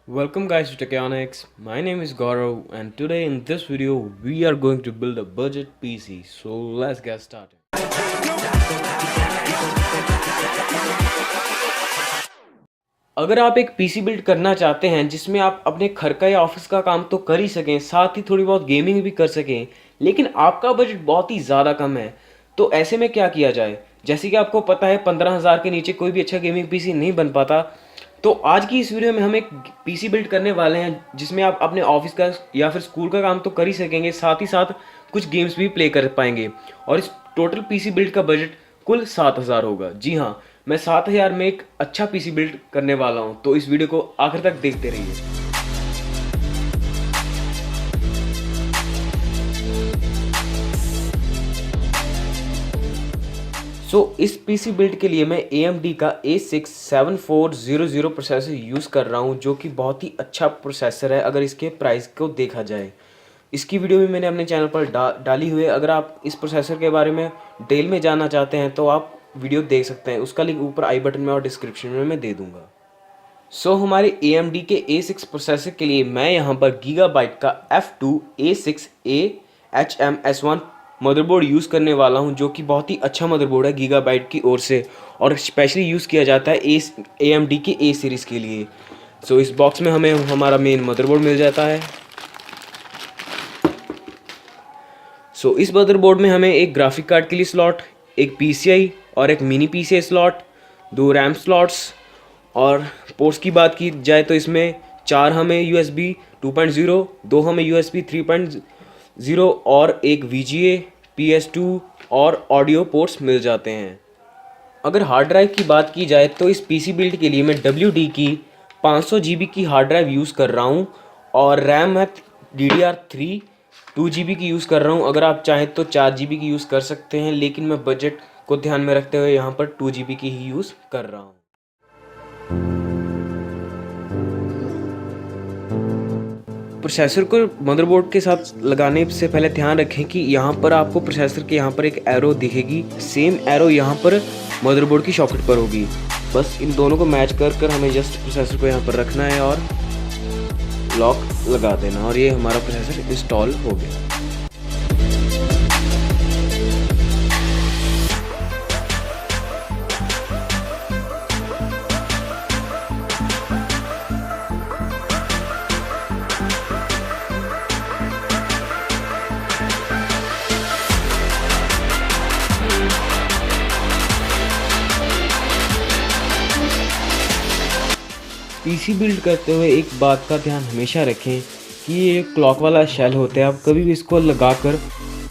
Welcome guys to Techionics. My name is Gaurav and today in this video we are going to build a budget PC. So let's get started. अगर आप एक PC build करना चाहते हैं जिसमें आप अपने घर का या ऑफिस का काम तो कर ही सकें, साथ ही थोड़ी बहुत गेमिंग भी कर सकें, लेकिन आपका बजट बहुत ही ज़्यादा कम है, तो ऐसे में क्या किया जाए। जैसे कि आपको पता है 15,000 के नीचे कोई भी अच्छा गेमिंग पीसी नहीं बन पाता। तो आज की इस वीडियो में हम एक पीसी बिल्ड करने वाले हैं जिसमें आप अपने ऑफिस का या फिर स्कूल का काम तो कर ही सकेंगे, साथ ही साथ कुछ गेम्स भी प्ले कर पाएंगे। और इस टोटल पीसी बिल्ड का बजट कुल 7,000 होगा। जी हाँ, मैं 7,000 में एक अच्छा पीसी बिल्ड करने वाला हूँ, तो इस वीडियो को आखिर तक देखते रहिए। इस पीसी बिल्ड के लिए मैं AMD का A6-7400 प्रोसेसर यूज़ कर रहा हूँ, जो कि बहुत ही अच्छा प्रोसेसर है अगर इसके प्राइस को देखा जाए। इसकी वीडियो भी मैंने अपने चैनल पर डाली हुई है। अगर आप इस प्रोसेसर के बारे में डिटेल में जानना चाहते हैं तो आप वीडियो देख सकते हैं, उसका लिंक ऊपर आई बटन में और डिस्क्रिप्शन में मैं दे दूँगा। हमारे AMD के A6 प्रोसेसर के लिए मैं यहाँ पर गीगाबाइट का F2 A6A HMS1 motherboard use करने वाला हूँ, जो कि बहुत ही अच्छा मदरबोर्ड है गीगाबाइट की ओर से और स्पेशली यूज़ किया जाता है AMD के A सीरीज़ के लिए। इस बॉक्स में हमें हमारा मेन मदरबोर्ड मिल जाता है। इस मदरबोर्ड में हमें एक ग्राफिक कार्ड के लिए स्लॉट, एक PCI और एक mini PCI slot, 2 RAM slots और पोर्ट्स की बात की जाए तो इसमें 4 हमें USB 2.0, 2 हमें USB 3.0 और एक VGA, PS2 और ऑडियो पोर्ट्स मिल जाते हैं। अगर हार्ड ड्राइव की बात की जाए तो इस पीसी बिल्ड के लिए मैं WD की 500 GB की हार्ड ड्राइव यूज़ कर रहा हूँ और रैम है DDR3 2 GB की यूज़ कर रहा हूँ। अगर आप चाहें तो 4 GB की यूज़ कर सकते हैं, लेकिन मैं बजट को ध्यान में रखते हुए यहाँ पर 2 GB की ही यूज़ कर रहा हूँ। प्रोसेसर को मदरबोर्ड के साथ लगाने से पहले ध्यान रखें कि यहाँ पर आपको प्रोसेसर के यहाँ पर एक एरो दिखेगी, सेम एरो यहाँ पर मदरबोर्ड की सॉकेट पर होगी। बस इन दोनों को मैच कर कर हमें जस्ट प्रोसेसर को यहाँ पर रखना है और लॉक लगा देना, और ये हमारा प्रोसेसर इंस्टॉल हो गया। पीसी बिल्ड करते हुए एक बात का ध्यान हमेशा रखें कि ये क्लॉक वाला शेल होता है, आप कभी भी इसको लगाकर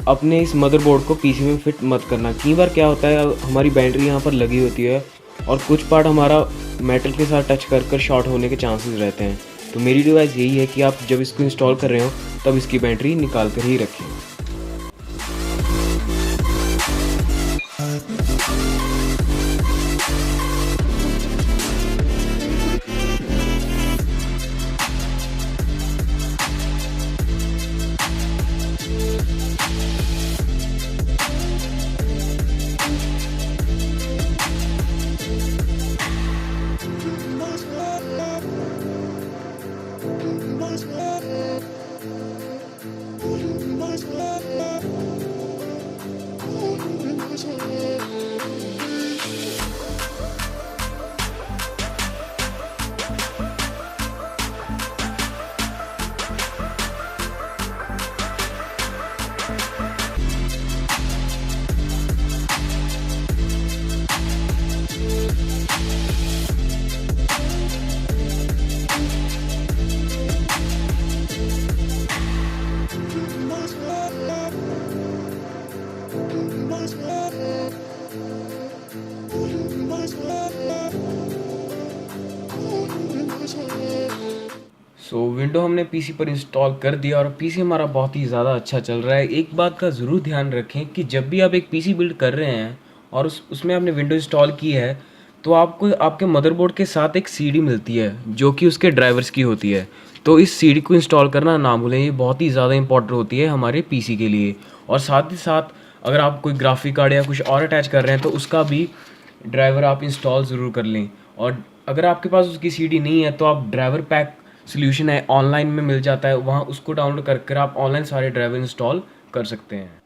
अपने इस मदरबोर्ड को पीसी में फिट मत करना। कई बार क्या होता है, हमारी बैटरी यहाँ पर लगी होती है और कुछ पार्ट हमारा मेटल के साथ टच कर कर शॉर्ट होने के चांसेस रहते हैं। तो मेरी एडवाइस यही है कि आप जब इसको इंस्टॉल कर रहे हो तब इसकी बैटरी निकाल कर ही रखें। विंडो हमने पीसी पर इंस्टॉल कर दिया और पीसी हमारा बहुत ही ज़्यादा अच्छा चल रहा है। एक बात का ज़रूर ध्यान रखें कि जब भी आप एक पीसी बिल्ड कर रहे हैं और उसमें आपने विंडो इंस्टॉल की है तो आपको आपके मदरबोर्ड के साथ एक CD मिलती है जो कि उसके ड्राइवर्स की होती है। तो इस CD को इंस्टॉल करना ना भूलें, ये बहुत ही ज़्यादा इंपॉर्टेंट होती है हमारे पीसी के लिए। और साथ ही साथ अगर आप कोई ग्राफिक कार्ड या कुछ और अटैच कर रहे हैं तो उसका भी ड्राइवर आप इंस्टॉल ज़रूर कर लें। और अगर आपके पास उसकी CD नहीं है तो आप ड्राइवर पैक सोल्यूशन है ऑनलाइन में मिल जाता है, वहाँ उसको डाउनलोड कर आप ऑनलाइन सारे ड्राइवर इंस्टॉल कर सकते हैं।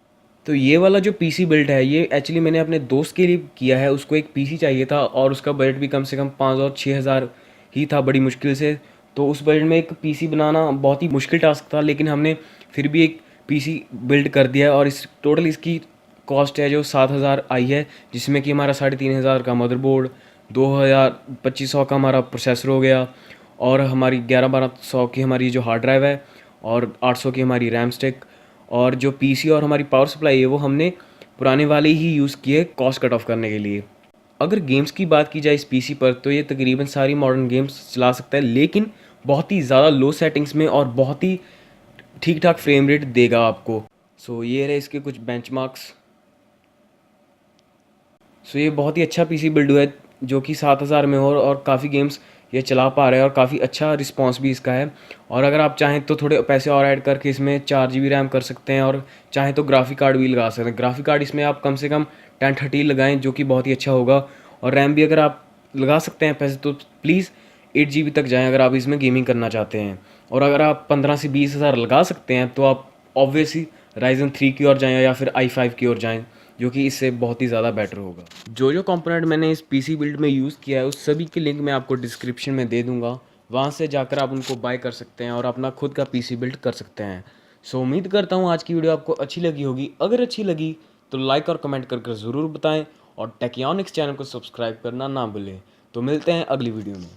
तो ये वाला जो पीसी बिल्ड है ये एक्चुअली मैंने अपने दोस्त के लिए किया है, उसको एक पीसी चाहिए था और उसका बजट भी कम से कम 5 और 6 हज़ार ही था बड़ी मुश्किल से। तो उस बजट में एक पीसी बनाना बहुत ही मुश्किल टास्क था, लेकिन हमने फिर भी एक पीसी बिल्ड कर दिया और इस टोटल इसकी कॉस्ट है जो 7 हज़ार आई है, जिसमें कि हमारा 3,500 का मदरबोर्ड, 2,000 2500 का हमारा प्रोसेसर हो गया और हमारी 11-1200 की हमारी जो हार्ड ड्राइव है और 800 की हमारी रैम स्टिक, और जो पीसी और हमारी पावर सप्लाई है वो हमने पुराने वाले ही यूज़ किए कॉस्ट कट ऑफ करने के लिए। अगर गेम्स की बात की जाए इस पीसी पर तो ये तकरीबन सारी मॉडर्न गेम्स चला सकता है, लेकिन बहुत ही ज़्यादा लो सेटिंग्स में और बहुत ही ठीक ठाक फ्रेम रेट देगा आपको। सो ये रहे इसके कुछ बेंचमार्क्स। सो ये बहुत ही अच्छा पीसी बिल्ड हुआ है जो कि 7 हज़ार में हो और काफ़ी गेम्स ये चला पा रहे हैं और काफ़ी अच्छा रिस्पांस भी इसका है। और अगर आप चाहें तो थोड़े पैसे और ऐड करके इसमें 4 GB रैम कर सकते हैं और चाहें तो ग्राफिक कार्ड भी लगा सकते हैं। ग्राफिक कार्ड इसमें आप कम से कम 1030 लगाएं जो कि बहुत ही अच्छा होगा, और रैम भी अगर आप लगा सकते हैं पैसे तो प्लीज़ 8 GB तक जाएँ अगर आप इसमें गेमिंग करना चाहते हैं। और अगर आप 15 से 20 हज़ार लगा सकते हैं तो आप ऑब्वियसली राइजन 3 की ओर जाएँ या फिर i5 की ओर जाएँ, जो कि इससे बहुत ही ज़्यादा बेटर होगा। जो जो कंपोनेंट मैंने इस पीसी बिल्ड में यूज़ किया है उस सभी के लिंक मैं आपको डिस्क्रिप्शन में दे दूँगा, वहाँ से जाकर आप उनको बाय कर सकते हैं और अपना खुद का पीसी बिल्ड कर सकते हैं। सो उम्मीद करता हूँ आज की वीडियो आपको अच्छी लगी होगी। अगर अच्छी लगी तो लाइक और कमेंट करके ज़रूर बताएं और टेकियोनिक्स चैनल को सब्सक्राइब करना ना भूलें। तो मिलते हैं अगली वीडियो में।